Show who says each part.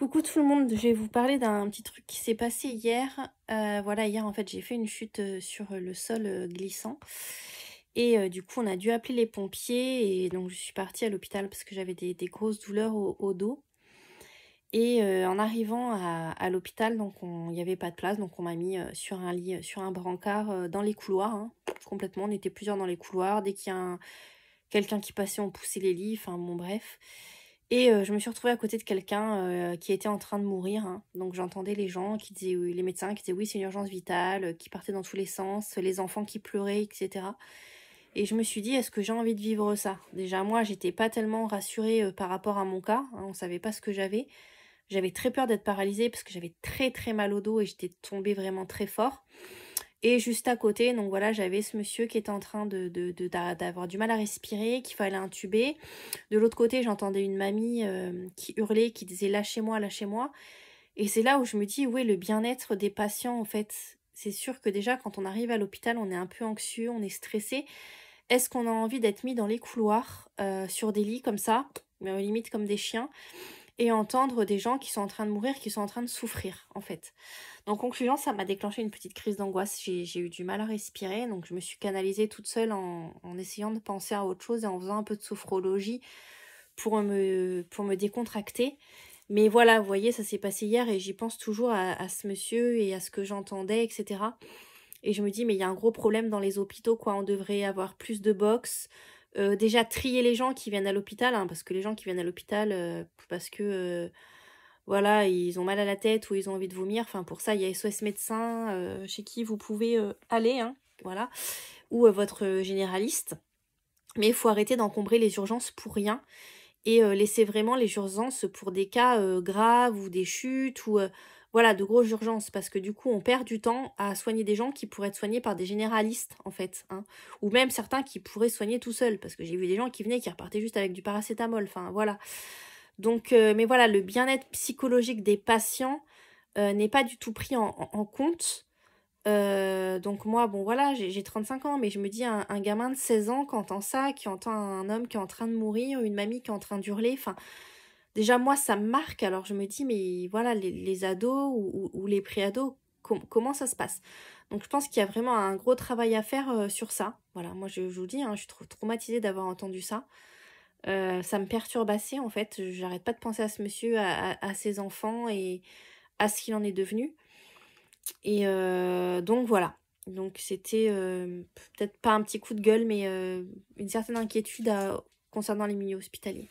Speaker 1: Coucou tout le monde, je vais vous parler d'un petit truc qui s'est passé hier. Voilà, hier en fait j'ai fait une chute sur le sol glissant. Et du coup on a dû appeler les pompiers et donc je suis partie à l'hôpital parce que j'avais des grosses douleurs au dos. Et en arrivant à l'hôpital, donc il n'y avait pas de place, donc on m'a mis sur un lit, sur un brancard dans les couloirs, hein, complètement. On était plusieurs dans les couloirs. Dès qu'il y a quelqu'un qui passait, on poussait les lits, enfin bon bref. Et je me suis retrouvée à côté de quelqu'un qui était en train de mourir, hein. Donc j'entendais les gens qui disaient, les médecins qui disaient oui c'est une urgence vitale, qui partaient dans tous les sens, les enfants qui pleuraient, etc. Et je me suis dit, est-ce que j'ai envie de vivre ça? Déjà moi j'étais pas tellement rassurée par rapport à mon cas, hein, on savait pas ce que j'avais. J'avais très peur d'être paralysée parce que j'avais très très mal au dos et j'étais tombée vraiment très fort. Et juste à côté, donc voilà, j'avais ce monsieur qui était en train d'avoir du mal à respirer, qu'il fallait intuber. De l'autre côté, j'entendais une mamie qui hurlait, qui disait lâchez-moi, lâchez-moi. Et c'est là où je me dis, où est le bien-être des patients en fait? C'est sûr que déjà, quand on arrive à l'hôpital, on est un peu anxieux, on est stressé. Est-ce qu'on a envie d'être mis dans les couloirs, sur des lits comme ça, limite comme des chiens, et entendre des gens qui sont en train de mourir, qui sont en train de souffrir, en fait. En conclusion, ça m'a déclenché une petite crise d'angoisse. J'ai eu du mal à respirer, donc je me suis canalisée toute seule en essayant de penser à autre chose et en faisant un peu de sophrologie pour me décontracter. Mais voilà, vous voyez, ça s'est passé hier et j'y pense toujours à ce monsieur et à ce que j'entendais, etc. Et je me dis, mais il y a un gros problème dans les hôpitaux, quoi. On devrait avoir plus de box. Déjà, trier les gens qui viennent à l'hôpital, hein, parce que les gens qui viennent à l'hôpital, parce que, voilà, ils ont mal à la tête ou ils ont envie de vomir. Enfin, pour ça, il y a SOS médecin, chez qui vous pouvez aller, hein, voilà. Ou votre généraliste. Mais il faut arrêter d'encombrer les urgences pour rien et laisser vraiment les urgences pour des cas graves ou des chutes ou voilà, de grosses urgences parce que du coup on perd du temps à soigner des gens qui pourraient être soignés par des généralistes en fait, hein. Ou même certains qui pourraient soigner tout seuls parce que j'ai vu des gens qui venaient qui repartaient juste avec du paracétamol, enfin voilà. Donc mais voilà, le bien-être psychologique des patients n'est pas du tout pris en compte. Donc moi, bon voilà, j'ai 35 ans, mais je me dis un gamin de 16 ans qui entend ça, qui entend un homme qui est en train de mourir, une mamie qui est en train d'hurler, enfin, déjà moi ça me marque, alors je me dis mais voilà, les ados ou les pré-ados, comment ça se passe? Donc je pense qu'il y a vraiment un gros travail à faire sur ça. Voilà, moi je vous dis, hein, je suis trop traumatisée d'avoir entendu ça. Ça me perturbe assez en fait, j'arrête pas de penser à ce monsieur, à ses enfants et à ce qu'il en est devenu. Et donc voilà. Donc c'était peut-être pas un petit coup de gueule, mais une certaine inquiétude concernant les milieux hospitaliers.